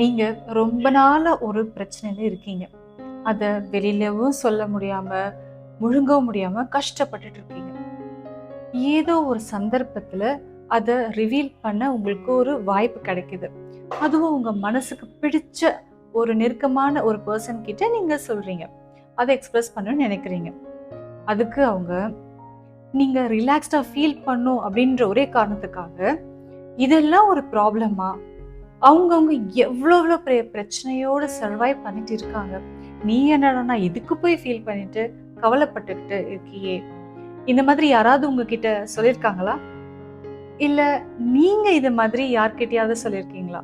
நீங்க ரொம்ப நாளா ஒரு பிரச்சனையில இருக்கீங்க. அத வெளியிலவும் சொல்ல முடியாம, முழுங்கவும் முடியாம கஷ்டப்பட்டுட்டு இருக்கீங்க. ஏதோ ஒரு சந்தர்ப்பத்துல அத ரிவீல் பண்ண உங்களுக்கு ஒரு வாய்ப்பு கிடைக்குது. அதுவும் உங்க மனசுக்கு பிடிச்ச ஒரு நெருக்கமான ஒரு பெர்சன் கிட்ட நீங்க சொல்றீங்க. அத எக்ஸ்பிரஸ் பண்ணணும்னு நினைக்கிறீங்க. அதுக்கு அவங்க நீங்க ரிலாக்ஸ்டா ஃபீல் பண்ணும் அப்படின்ற ஒரே காரணத்துக்காக, இதெல்லாம் ஒரு ப்ராப்ளமா? அவங்கவங்க எவ்வளோ பெரிய பிரச்சனையோட சர்வைவ் பண்ணிட்டு இருக்காங்க. நீ என்னடான்னா இதுக்கு போய் ஃபீல் பண்ணிட்டு கவலைப்பட்டுக்கிட்டு இருக்கியே. இந்த மாதிரி யாராவது உங்ககிட்ட சொல்லியிருக்காங்களா? இல்ல நீங்க இது மாதிரி யார்கிட்டயாவது சொல்லியிருக்கீங்களா?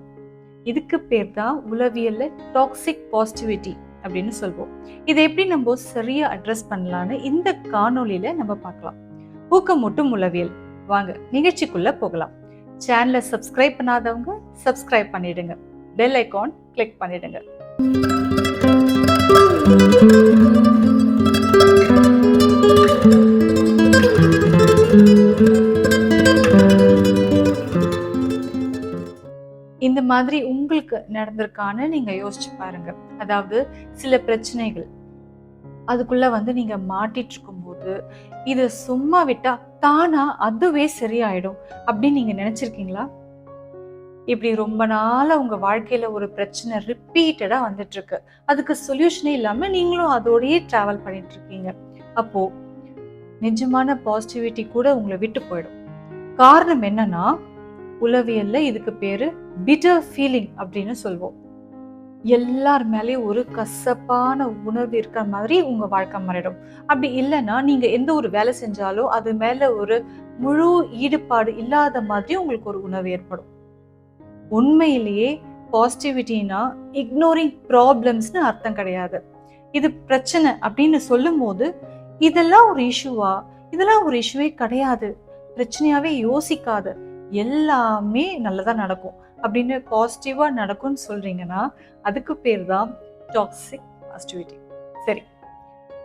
இதுக்கு பேர் தான் உளவியல்ல டாக்ஸிக் பாசிட்டிவிட்டி அப்படின்னு சொல்வோம். இதை எப்படி நம்ம சரியா அட்ரஸ் பண்ணலான்னு இந்த காணொளியில நம்ம பார்க்கலாம். ஊக்கமூட்டும் உளவியல். வாங்க நிகழ்ச்சிக்குள்ள போகலாம். சேனலை சப்ஸ்கிரைப் பண்ணாதவங்க சப்ஸ்கிரைப் பண்ணிடுங்க. பெல் ஐகான் கிளிக் பண்ணிடுங்க. இந்த மாதிரி உங்களுக்கு நடந்திருக்கான்னு நீங்க யோசிச்சு பாருங்க. அதாவது சில பிரச்சனைகள் அதுக்குள்ள நீங்க மாட்டிட்டு இருக்கும்போது இத சும்மா விட்டா தானா அதுவே சரியாயிடும் அப்படின்னு நீங்க நினைச்சிருக்கீங்களா? இப்படி ரொம்ப நாளா உங்க வாழ்க்கையில ஒரு பிரச்சனை ரிப்பீட்டடா வந்துட்டு இருக்கு. அதுக்கு சொல்யூஷனே இல்லாம நீங்களும் அதோடயே டிராவல் பண்ணிட்டு இருக்கீங்க. அப்போ நிஜமான பாசிட்டிவிட்டி கூட உங்களை விட்டு போயிடும். காரணம் என்னன்னா, உளவியல்ல இதுக்கு பேரு பிட்டர் ஃபீலிங் அப்படின்னு சொல்வோம். எல்லார் மேலேயும் ஒரு கசப்பான உணர்வு இருக்கிற மாதிரி உங்க வாழ்க்கை மாறிடும். அப்படி இல்லைன்னா நீங்க எந்த ஒரு வேலை செஞ்சாலும் அது மேல ஒரு முழு ஈடுபாடு இல்லாத மாதிரி உங்களுக்கு ஒரு உணர்வு ஏற்படும். உண்மையிலேயே பாசிட்டிவிட்டினா இக்னோரிங் ப்ராப்ளம்ஸ்னு அர்த்தம் கிடையாது. இது பிரச்சனை அப்படின்னு சொல்லும் போது இதெல்லாம் ஒரு இஷ்யூவா? இதெல்லாம் ஒரு இஷ்யூவே கிடையாது, பிரச்சனையாவே யோசிக்காத, எல்லாமே நல்லதா நடக்கும் அப்படின்னு பாசிட்டிவா நடக்கும்னு சொல்றீங்கன்னா அதுக்கு பேர் தான் டாக்ஸிக் பாசிட்டிவிட்டி. சரி,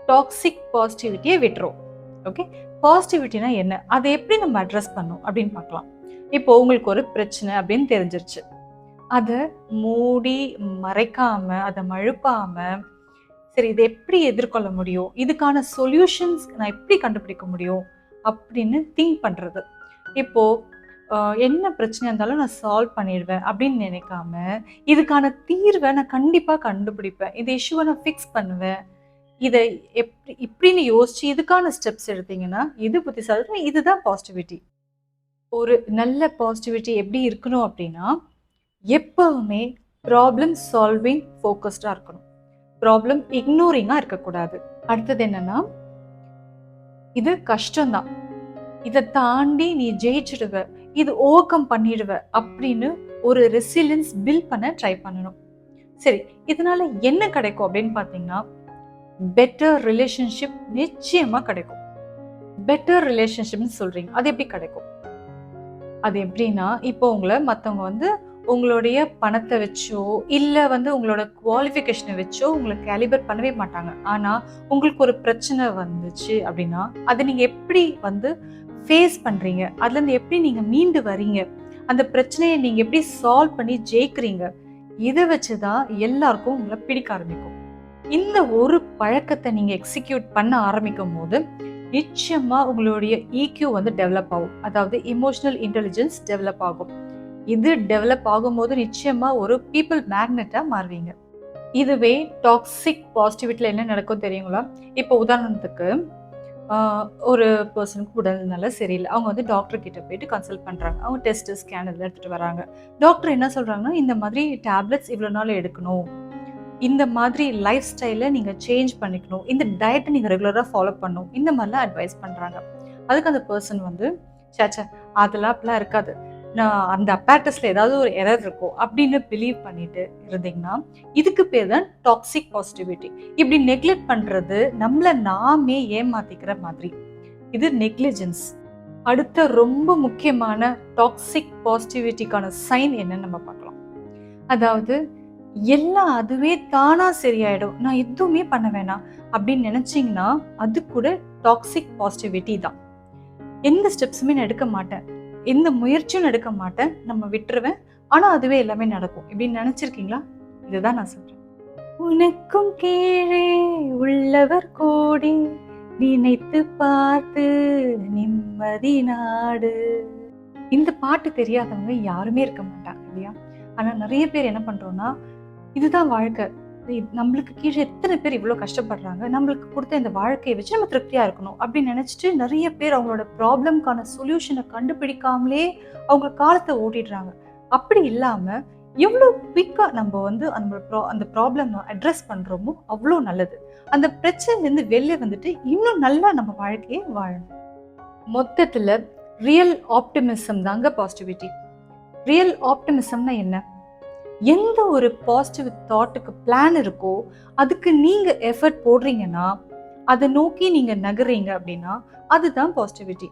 டாக்ஸிக் பாசிட்டிவிட்டியை விட்டுரும். ஓகே, பாசிட்டிவிட்டினா என்ன, அதை எப்படி நம்ம அட்ரஸ் பண்ணோம் அப்படின்னு பார்க்கலாம். இப்போ உங்களுக்கு ஒரு பிரச்சனை அப்படின்னு தெரிஞ்சிருச்சு. அதை மூடி மறைக்காம, அதை மழுப்பாம, சரி இதை எப்படி எதிர்கொள்ள முடியும், இதுக்கான சொல்யூஷன்ஸ் நான் எப்படி கண்டுபிடிக்க முடியும் அப்படின்னு திங்க் பண்றது. இப்போ என்ன பிரச்சனையா இருந்தாலும் நான் சால்வ் பண்ணிடுவேன் அப்படின்னு நினைக்காம, இதுக்கான தீர்வை நான் கண்டிப்பா கண்டுபிடிப்பேன், இந்த இஷ்யூவை நான் ஃபிக்ஸ் பண்ணுவேன், இதை எப்படி இப்படின்னு யோசிச்சு இதுக்கான ஸ்டெப்ஸ் எடுத்தீங்கன்னா இது புத்திசாலித்தனம், இதுதான் பாசிட்டிவிட்டி. ஒரு நல்ல பாசிட்டிவிட்டி எப்படி இருக்கணும் அப்படின்னா, எப்பவுமே ப்ராப்ளம் சால்விங் ஃபோக்கஸ்டா இருக்கணும், ப்ராப்ளம் இக்னோரிங்கா இருக்கக்கூடாது. அடுத்தது என்னன்னா, இது கஷ்டம்தான், இதை தாண்டி நீ ஜெயிச்சிடுவ, இது ஓவர் கம் பண்ணிடுவ அப்படின்னு ஒரு ரெசிலியன்ஸ் பில்ட் பண்ண ட்ரை பண்ணணும். சரி, இதனால என்ன கிடைக்கும் அப்படின்னு பார்த்தீங்கன்னா, பெட்டர் ரிலேஷன்ஷிப் நிச்சயமா கிடைக்கும். பெட்டர் ரிலேஷன்ஷிப்னு சொல்றீங்க, அது எப்படி கிடைக்கும்? அது எப்படின்னா, இப்போ உங்களை மற்றவங்க உங்களுடைய பணத்தை வச்சோ இல்லை உங்களோட குவாலிஃபிகேஷனை வச்சோ உங்களை கேலிபர் பண்ணவே மாட்டாங்க. ஆனால் உங்களுக்கு ஒரு பிரச்சனை வந்துச்சு அப்படின்னா அதை நீங்கள் எப்படி ஃபேஸ் பண்ணுறீங்க, அதுலேருந்து எப்படி நீங்கள் மீண்டு வரீங்க, அந்த பிரச்சனையை நீங்கள் எப்படி சால்வ் பண்ணி ஜெயிக்கிறீங்க, இதை வச்சு தான் எல்லாருக்கும் உங்களை பிடிக்க ஆரம்பிக்கும். இந்த ஒரு பழக்கத்தை நீங்கள் எக்ஸிக்யூட் பண்ண ஆரம்பிக்கும் போது நிச்சயமா உங்களுடைய EQ டெவலப் ஆகும், அதாவது இமோஷனல் இன்டெலிஜென்ஸ் டெவலப் ஆகும். இது டெவலப் ஆகும்போது நிச்சயமா ஒரு பீப்புள் மேக்னெட்டா மாறுவீங்க. இதுவே டாக்ஸிக் பாசிட்டிவிட்டியில் என்ன நடக்கும் தெரியுங்களா? இப்போ உதாரணத்துக்கு ஒரு பர்சனுக்கு உடல்நல சரியில்லை, அவங்க டாக்டர் கிட்ட போயிட்டு கன்சல்ட் பண்றாங்க, அவங்க டெஸ்ட் ஸ்கேன் இதெல்லாம் எடுத்துட்டு வராங்க. டாக்டர் என்ன சொல்றாங்கன்னா, இந்த மாதிரி டேப்லெட்ஸ் இவ்வளோ நாள் எடுக்கணும், இந்த மாதிரி லைஃப் ஸ்டைலை நீங்க சேஞ்ச் பண்ணிக்கணும், இந்த டயட்டை நீங்க ரெகுலரா ஃபாலோ பண்ணணும், இந்த மாதிரிலாம் அட்வைஸ் பண்றாங்க. அதுக்கு அந்த பர்சன் சேச்சா அதெல்லாம் அப்படிலாம் இருக்காது, நான் அந்த அப்பேரட்டஸ்ல ஏதாவது ஒரு எரர் இருக்கும் அப்படின்னு பிலீவ் பண்ணிட்டு இருந்தீங்கன்னா இதுக்கு பேர் தான் டாக்ஸிக் பாசிட்டிவிட்டி. இப்படி நெக்லெக்ட் பண்றது நம்மள நாமே ஏமாத்திக்கிற மாதிரி, இது நெக்லிஜென்ஸ். அடுத்த ரொம்ப முக்கியமான டாக்ஸிக் பாசிட்டிவிட்டிக்கான சைன் என்னன்னு நம்ம பார்க்கலாம். அதாவது எல்லாம் அதுவே தானா சரியாயிடும், நான் எதுவுமே பண்ண வேணாம் அப்படின்னு நினைச்சீங்கன்னா அது கூட டாக்ஸிக் பாசிட்டிவிட்டி தான். எந்த ஸ்டெப்ஸுமே நான் எடுக்க மாட்டேன், எந்த முயற்சியும் எடுக்க மாட்டேன், நம்ம விட்டுருவேன், ஆனா அதுவே எல்லாமே நடக்கும். இப்படின்னு நினைச்சிருக்கீங்களா? இதுதான் நான் சொல்றேன். உனக்கும் கீழே உள்ளவர் கோடி, நினைத்து பார்த்து நிம்மதி நாடு. இந்த பாட்டு தெரியாதவங்க யாருமே இருக்க மாட்டாங்க இல்லையா? ஆனா நிறைய பேர் என்ன பண்றோம்னா, இதுதான் வாழ்க்கை, நம்மளுக்கு கீழே எத்தனை பேர் இவ்வளவு கஷ்டப்படுறாங்க, நம்மளுக்கு கொடுத்த இந்த வாழ்க்கையை வச்சு நம்ம திருப்தியா இருக்கணும் அப்படின்னு நினைச்சிட்டு நிறைய பேர் அவங்களோட ப்ராப்ளம்கான சொல்யூஷனை கண்டுபிடிக்காமலே அவங்க காலத்தை ஓட்டிடுறாங்க. அப்படி இல்லாம எவ்வளவு குயிக்கா நம்ம வந்து அந்த ப்ராப்ளம் அட்ரஸ் பண்றோமோ அவ்வளோ நல்லது. அந்த பிரச்சனையிலேருந்து வெளியே வந்துட்டு இன்னும் நல்லா நம்ம வாழ்க்கையை வாழணும். மொத்தத்துல ரியல் ஆப்டிமிசம் தாங்க பாசிட்டிவிட்டி. ரியல் ஆப்டிமிசம்னா என்ன? எந்த ஒரு பாசிட்டிவ் தாட்டுக்கு பிளான் இருக்கோ அதுக்கு நீங்க எஃபர்ட் போடுறீங்கன்னா, அதை நோக்கி நீங்க நகர்றீங்க அப்படின்னா அதுதான் பாசிட்டிவிட்டி.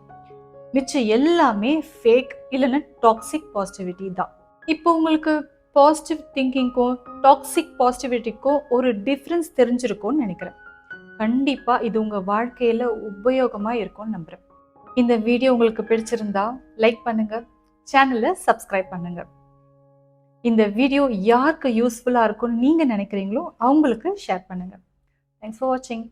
மிச்சம் எல்லாமே ஃபேக் இல்லைன்னா டாக்ஸிக் பாசிட்டிவிட்டி தான். இப்போ உங்களுக்கு பாசிட்டிவ் திங்கிங்க்கும் டாக்ஸிக் பாசிட்டிவிட்டிக்கும் ஒரு டிஃப்ரென்ஸ் தெரிஞ்சிருக்கும்னு நினைக்கிறேன். கண்டிப்பா இது உங்க வாழ்க்கையில உபயோகமா இருக்கும்னு நம்புறேன். இந்த வீடியோ உங்களுக்கு பிடிச்சிருந்தா லைக் பண்ணுங்க, சேனலை சப்ஸ்கிரைப் பண்ணுங்க. இந்த வீடியோ யாருக்கு யூஸ்ஃபுல்லா இருக்கும்னு நீங்க நினைக்கிறீங்களோ அவங்களுக்கு ஷேர் பண்ணுங்க. தேங்க்ஸ் ஃபார் வாட்சிங்.